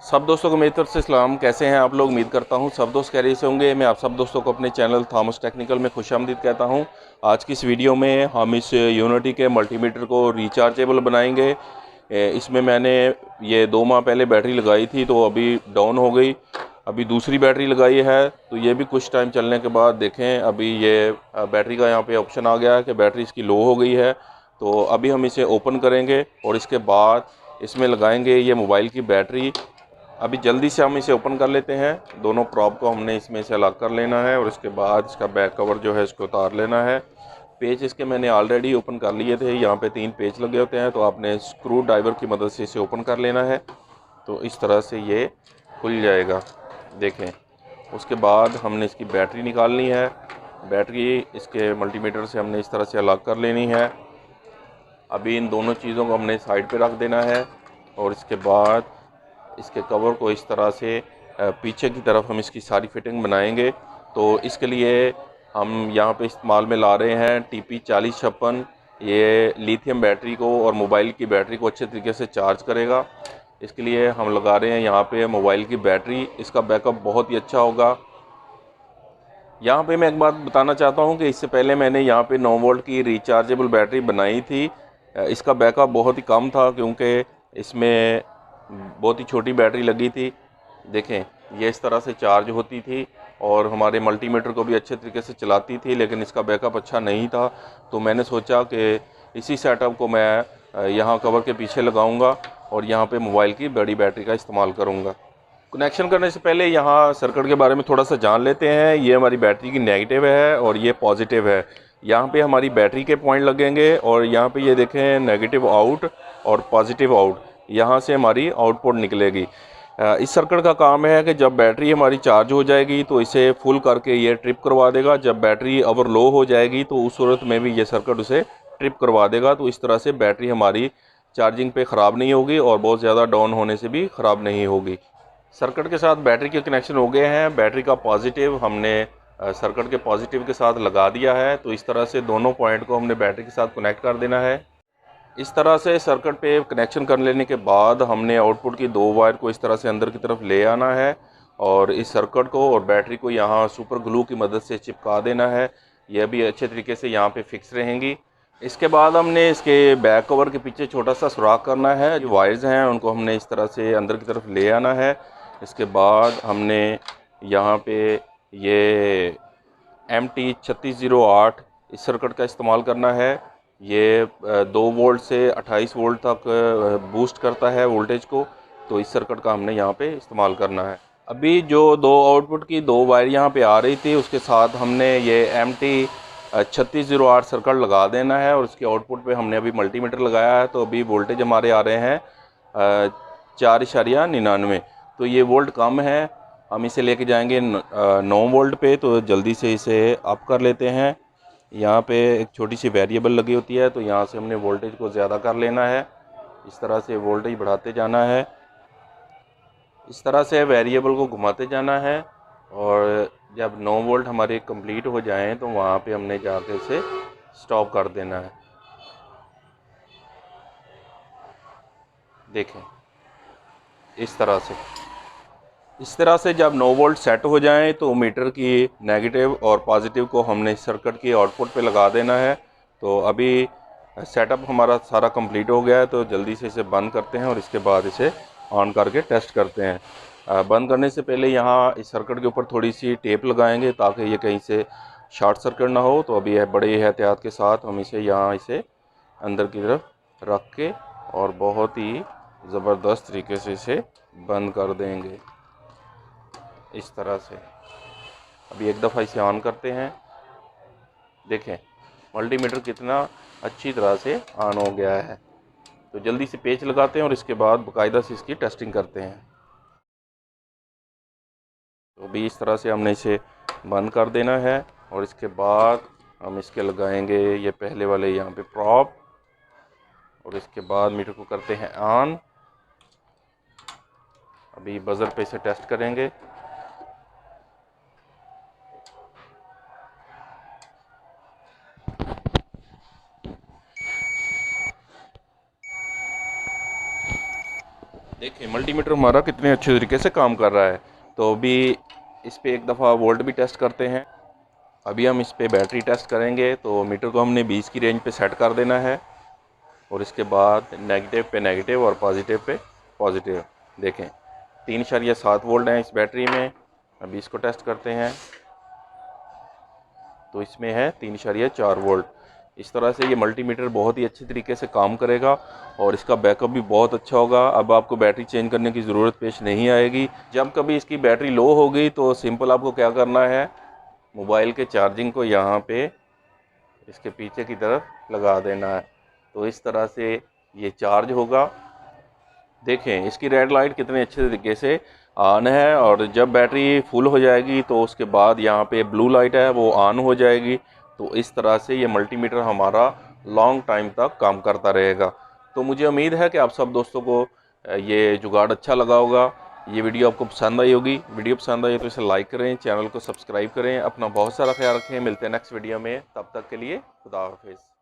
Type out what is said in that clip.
सब दोस्तों को मेरी तरफ से सलाम। कैसे हैं आप लोग? उम्मीद करता हूं सब दोस्त खैरियत से होंगे। मैं आप सब दोस्तों को अपने चैनल थॉमस टेक्निकल में खुशामदीद कहता हूं। आज की इस वीडियो में हम इस यूनिटी के मल्टीमीटर को रिचार्जेबल बनाएंगे। इसमें मैंने ये 2 माह पहले बैटरी लगाई थी तो अभी डाउन हो गई। अभी दूसरी बैटरी लगाई है तो ये भी कुछ टाइम चलने के बाद देखें अभी ये बैटरी का यहाँ पे ऑप्शन आ गया है कि बैटरी इसकी लो हो गई है। तो अभी हम इसे ओपन करेंगे और इसके बाद इसमें लगाएंगे ये मोबाइल की बैटरी। अभी जल्दी से हम इसे ओपन कर लेते हैं। दोनों प्रॉप को हमने इसमें से अलग कर लेना है और इसके बाद इसका बैक कवर जो है इसको उतार लेना है। पेज इसके मैंने ऑलरेडी ओपन कर लिए थे। यहाँ पे 3 पेज लगे होते हैं तो आपने स्क्रू ड्राइवर की मदद से इसे ओपन कर लेना है। तो इस तरह से ये खुल जाएगा, देखें। उसके बाद हमने इसकी बैटरी निकालनी है। बैटरी इसके मल्टीमीटर से हमने इस तरह से अलग कर लेनी है। अभी इन दोनों चीज़ों को हमने साइड पे रख देना है और इसके बाद इसके कवर को इस तरह से पीछे की तरफ हम इसकी सारी फिटिंग बनाएंगे। तो इसके लिए हम यहाँ पे इस्तेमाल में ला रहे हैं TP4056। ये लिथियम बैटरी को और मोबाइल की बैटरी को अच्छे तरीके से चार्ज करेगा। इसके लिए हम लगा रहे हैं यहाँ पे मोबाइल की बैटरी। इसका बैकअप बहुत ही अच्छा होगा। यहाँ पे मैं एक बात बताना चाहता हूँ कि इससे पहले मैंने यहाँ पे 9 वोल्ट की रिचार्जेबल बैटरी बनाई थी। इसका बैकअप बहुत ही कम था क्योंकि इसमें बहुत ही छोटी बैटरी लगी थी। देखें, ये इस तरह से चार्ज होती थी और हमारे मल्टीमीटर को भी अच्छे तरीके से चलाती थी, लेकिन इसका बैकअप अच्छा नहीं था। तो मैंने सोचा कि इसी सेटअप को मैं यहाँ कवर के पीछे लगाऊंगा और यहाँ पे मोबाइल की बड़ी बैटरी का इस्तेमाल करूँगा। कनेक्शन करने से पहले यहाँ सर्किट के बारे में थोड़ा सा जान लेते हैं। ये हमारी बैटरी की नेगेटिव है और ये पॉजिटिव है। यहाँ पे हमारी बैटरी के पॉइंट लगेंगे और यहाँ पे ये देखें नेगेटिव आउट और पॉजिटिव आउट। यहाँ से हमारी आउटपुट निकलेगी। इस सर्किट का काम है कि जब बैटरी हमारी चार्ज हो जाएगी तो इसे फुल करके ये ट्रिप करवा देगा। जब बैटरी ओवर लो हो जाएगी तो उस सूरत में भी ये सर्किट उसे ट्रिप करवा देगा। तो इस तरह से बैटरी हमारी चार्जिंग पे ख़राब नहीं होगी और बहुत ज़्यादा डाउन होने से भी ख़राब नहीं होगी। सर्किट के साथ बैटरी के कनेक्शन हो गए हैं। बैटरी का पॉजिटिव हमने सर्किट के पॉजिटिव के साथ लगा दिया है। तो इस तरह से दोनों पॉइंट को हमने बैटरी के साथ कनेक्ट कर देना है। इस तरह से सर्किट पे कनेक्शन कर लेने के बाद हमने आउटपुट की 2 वायर को इस तरह से अंदर की तरफ ले आना है और इस सर्किट को और बैटरी को यहाँ सुपर ग्लू की मदद से चिपका देना है। यह भी अच्छे तरीके से यहाँ पे फिक्स रहेंगी। इसके बाद हमने इसके बैक कवर के पीछे छोटा सा सुराख करना है। जो वायर्स हैं उनको हमने इस तरह से अंदर की तरफ ले आना है। इसके बाद हमने यहाँ पे ये MT3608 इस सर्किट का इस्तेमाल करना है। ये 2 वोल्ट से 28 वोल्ट तक बूस्ट करता है वोल्टेज को। तो इस सर्किट का हमने यहाँ पे इस्तेमाल करना है। अभी जो 2 आउटपुट की 2 वायर यहाँ पे आ रही थी उसके साथ हमने ये MT3608 सर्किट लगा देना है और उसके आउटपुट पे हमने अभी मल्टीमीटर लगाया है। तो अभी वोल्टेज हमारे आ रहे हैं 4.99। तो ये वोल्ट कम है। हम इसे लेके जाएंगे 9 वोल्ट पे। तो जल्दी से इसे अप कर लेते हैं। यहाँ पे एक छोटी सी वेरिएबल लगी होती है तो यहाँ से हमने वोल्टेज को ज़्यादा कर लेना है। इस तरह से वोल्टेज बढ़ाते जाना है। इस तरह से वेरिएबल को घुमाते जाना है और जब 9 वोल्ट हमारे कंप्लीट हो जाएं तो वहाँ पे हमने जाके इसे स्टॉप कर देना है। देखें, इस तरह से जब 9 वोल्ट सेट हो जाएं तो मीटर की नेगेटिव और पॉजिटिव को हमने सर्किट की आउटपुट पे लगा देना है। तो अभी सेटअप हमारा सारा कंप्लीट हो गया है। तो जल्दी से इसे बंद करते हैं और इसके बाद इसे ऑन करके टेस्ट करते हैं। बंद करने से पहले यहाँ इस सर्किट के ऊपर थोड़ी सी टेप लगाएंगे ताकि ये कहीं से शॉर्ट सर्किट ना हो। तो अभी है बड़े एहतियात के साथ हम इसे अंदर की तरफ रख के और बहुत ही ज़बरदस्त तरीके से इसे बंद कर देंगे इस तरह से। अभी एक दफ़ा इसे ऑन करते हैं। देखें मल्टीमीटर कितना अच्छी तरह से ऑन हो गया है। तो जल्दी से पेच लगाते हैं और इसके बाद बाकायदा से इसकी टेस्टिंग करते हैं। तो भी इस तरह से हमने इसे बंद कर देना है और इसके बाद हम इसके लगाएंगे ये पहले वाले यहाँ पे प्रॉप और इसके बाद मीटर को करते हैं ऑन। अभी बज़र पे इसे टेस्ट करेंगे। देखिए मल्टीमीटर हमारा कितने अच्छे तरीके से काम कर रहा है। तो अभी इस पे एक दफ़ा वोल्ट भी टेस्ट करते हैं। अभी हम इस पे बैटरी टेस्ट करेंगे। तो मीटर को हमने 20 की रेंज पे सेट कर देना है और इसके बाद नेगेटिव पे नेगेटिव और पॉजिटिव पे पॉजिटिव। देखें 3.7 वोल्ट हैं इस बैटरी में। अभी इसको टेस्ट करते हैं तो इसमें है 3.4 वोल्ट। इस तरह से ये मल्टीमीटर बहुत ही अच्छी तरीके से काम करेगा और इसका बैकअप भी बहुत अच्छा होगा। अब आपको बैटरी चेंज करने की ज़रूरत पेश नहीं आएगी। जब कभी इसकी बैटरी लो हो गई तो सिंपल आपको क्या करना है, मोबाइल के चार्जिंग को यहाँ पे इसके पीछे की तरफ लगा देना है। तो इस तरह से ये चार्ज होगा। देखें इसकी रेड लाइट कितने अच्छे तरीके से ऑन है और जब बैटरी फुल हो जाएगी तो उसके बाद यहाँ पे ब्लू लाइट है वो ऑन हो जाएगी। तो इस तरह से ये मल्टीमीटर हमारा लॉन्ग टाइम तक काम करता रहेगा। तो मुझे उम्मीद है कि आप सब दोस्तों को ये जुगाड़ अच्छा लगा होगा। ये वीडियो आपको पसंद आई होगी। वीडियो पसंद आई तो इसे लाइक करें, चैनल को सब्सक्राइब करें। अपना बहुत सारा ख्याल रखें। मिलते हैं नेक्स्ट वीडियो में, तब तक के लिए खुदा हाफिज़।